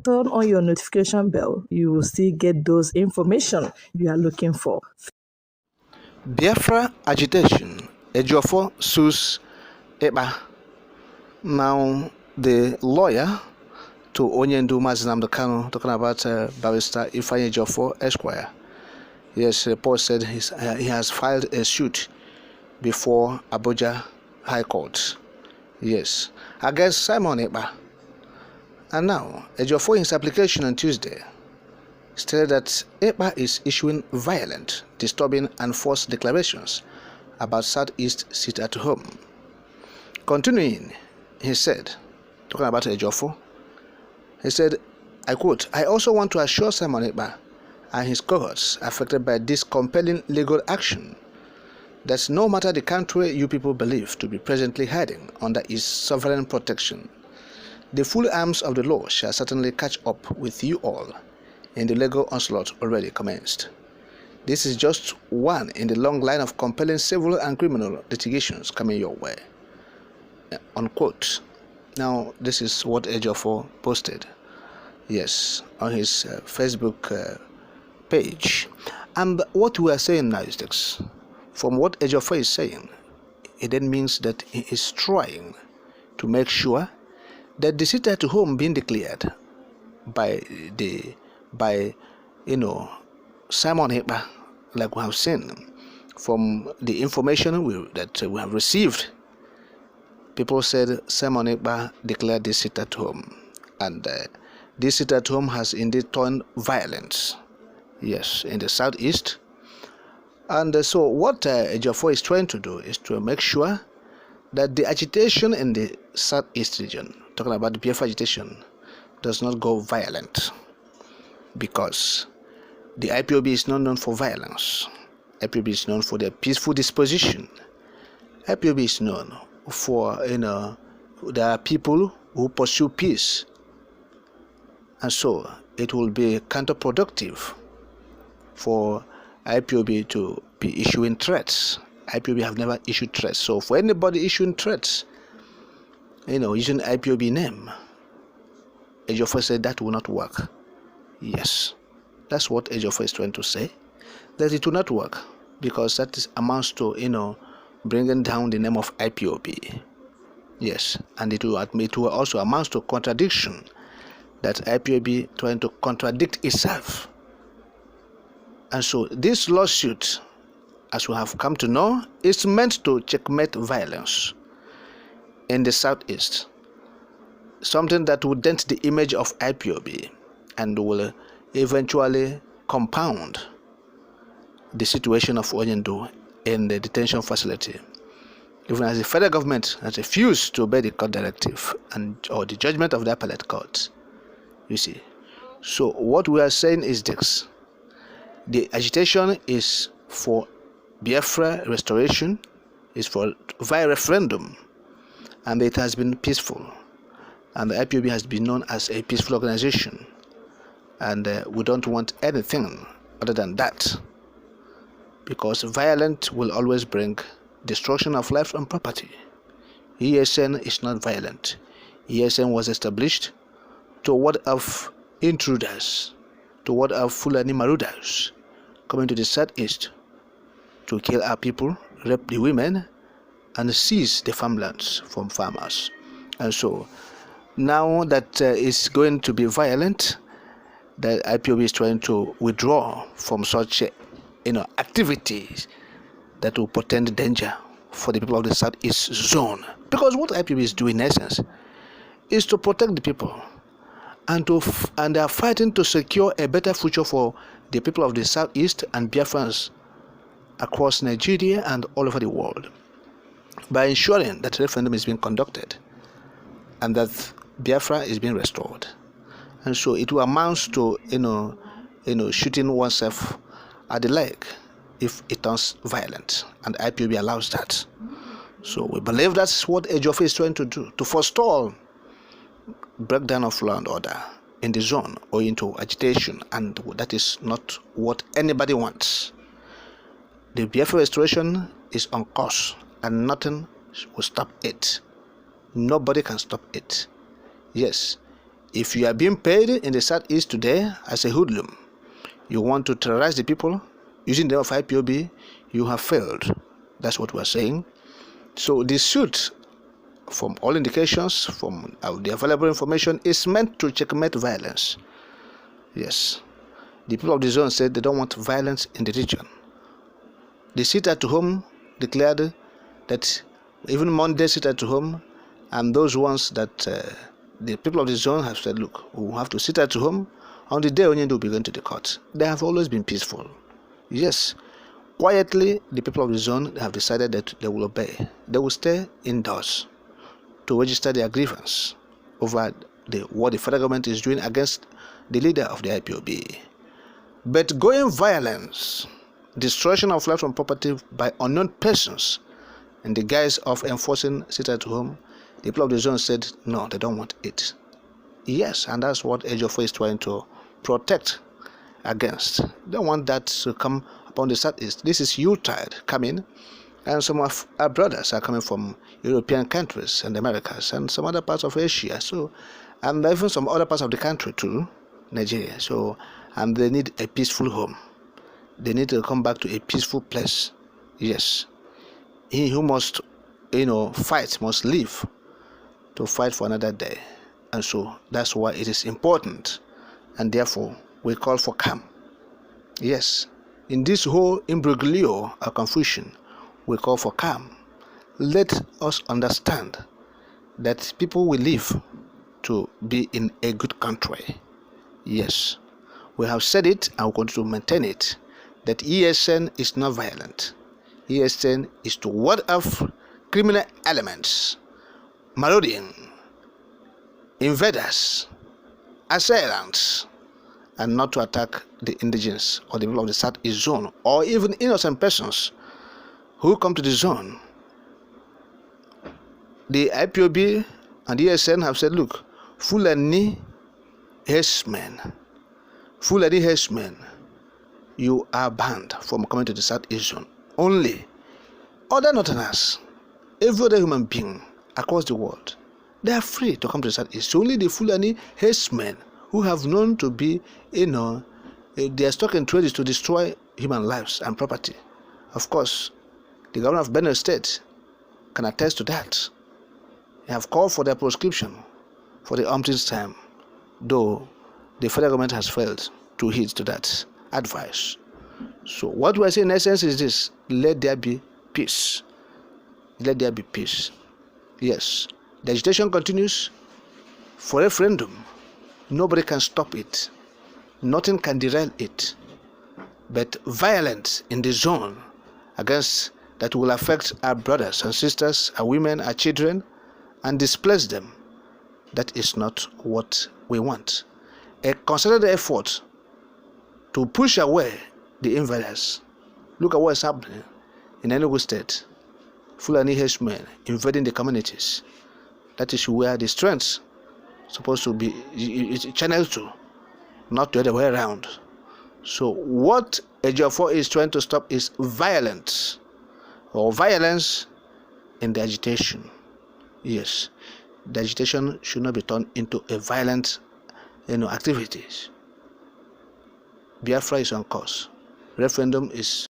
turn on your notification bell. You will still get those information you are looking for. Biafra agitation. Ejiofor sues Ekpa. Now, the lawyer to Onyendu Mazinam Kanu, talking about barrister Ifeanyi Ejiofor Esquire. Yes, the report said he has filed a suit before Abuja High Court. Yes, against Simon Ekpa. And now, Ejiofor in his application on Tuesday stated that Ekpa is issuing violent, disturbing and false declarations about Southeast sit at home. Continuing, he said, talking about Ejiofor, he said, I quote, I also want to assure Simon Ekpa and his cohorts affected by this compelling legal action that no matter the country you people believe to be presently hiding under its sovereign protection, the full arms of the law shall certainly catch up with you all in the legal onslaught already commenced. This is just one in the long line of compelling civil and criminal litigations coming your way. Unquote. Now, this is what Ejiofor posted, yes, on his Facebook page. And what we are saying now is this. From what Ejiofor is saying, it then means that he is trying to make sure that the sit at home being declared by Simon Ekpa, like we have seen from the information that we have received. People said Simon Ekpa declared this sit at home, and this sit at home has indeed turned violent, yes, in the southeast. And so what Ejiofor is trying to do is to make sure that the agitation in the southeast region, talking about the Biafra agitation, does not go violent, because the IPOB is not known for violence. IPOB is known for their peaceful disposition. IPOB is known for, there are people who pursue peace. And so it will be counterproductive for IPOB to be issuing threats. IPOB have never issued threats. So for anybody issuing threats, using IPOB name, Ejiofor said that will not work. Yes, that's what Ejiofor is trying to say, that it will not work, because that amounts to, bringing down the name of IPOB. Yes, and it will also amount to contradiction, that IPOB trying to contradict itself. And so this lawsuit, as we have come to know, is meant to checkmate violence in the southeast, something that would dent the image of IPOB and will eventually compound the situation of Onyendu in the detention facility, even as the federal government has refused to obey the court directive or the judgment of the appellate court. You see, so what we are saying is this: the agitation is for Biafra restoration, is for via referendum, and it has been peaceful, and the IPOB has been known as a peaceful organization, and we don't want anything other than that, because violence will always bring destruction of life and property. ESN is not violent. ESN was established to ward off intruders, to ward off Fulani marauders coming to the southeast to kill our people, rape the women, and seize the farmlands from farmers. And so now that it's going to be violent, the IPOB is trying to withdraw from such activities that will portend danger for the people of the southeast zone. Because what IPOB is doing in essence is to protect the people, and they are fighting to secure a better future for the people of the southeast and Biafrans across Nigeria and all over the world, by ensuring that referendum is being conducted and that Biafra is being restored. And so it will amount to shooting oneself at the leg if it turns violent, and IPOB allows that. So we believe that's what Ejiofor is trying to do, to forestall breakdown of law and order in the zone or into agitation, and that is not what anybody wants. The Biafra restoration is on course, and nothing will stop it. Nobody can stop it. Yes, If you are being paid in the Southeast today as a hoodlum, you want to terrorize the people using the name of IPOB, you have failed. That's what we're saying. So the suit, from all indications, from the available information, is meant to checkmate violence. Yes. The people of the zone said they don't want violence in the region. The sit-at-home declared that even Monday sit-at-home, and those ones that the people of the zone have said, look, we will have to sit at home on the day Onyendu will be going to the court. They have always been peaceful. Yes. Quietly, the people of the zone have decided that they will obey. They will stay indoors to register their grievance over what the federal government is doing against the leader of the IPOB. But going violence, destruction of life and property by unknown persons in the guise of enforcing sit-at-home, the people of the zone said no, they don't want it. Yes, and that's what Ejiofor is trying to protect against. They don't want that to come upon the Southeast. This is Yuletide coming, and some of our brothers are coming from European countries and the Americas and some other parts of Asia. So, and even some other parts of the country too, Nigeria. So, and they need a peaceful home. They need to come back to a peaceful place. Yes, he who must, fight must live to fight for another day. And so that's why it is important, and therefore we call for calm. Yes, in this whole imbroglio or confusion, we call for calm. Let us understand that people will live to be in a good country. Yes, we have said it and we continue to maintain it, that ESN is not violent. ESN is to ward off criminal elements, marauding, invaders, assailants, and not to attack the indigenous or the people of the Southeast zone, or even innocent persons who come to the zone. The IPOB and the ESN have said, look, Fulani herdsmen, you are banned from coming to the Southeast zone. Only other northerners, every other human being across the world, they are free to come to the Southeast. Only the Fulani herdsmen who have known to be, their stock and trade is to destroy human lives and property. Of course, the governor of Benue State can attest to that. They have called for their proscription for the umpteenth time, though the federal government has failed to heed to that advice. So what we are saying in essence is this: let there be peace. Let there be peace. Yes, the agitation continues for referendum. Nobody can stop it. Nothing can derail it. But violence in the zone against that will affect our brothers and sisters, our women, our children, and displace them, that is not what we want. A concerted effort to push away the invaders. Look at what is happening in Enugu State. Fulani herdsmen invading the communities. That is where the strength supposed to be channeled to, not the other way around. So what Ejiofor is trying to stop is violence in the agitation. Yes, the agitation should not be turned into a violent, activities. Biafra is on course. Referendum is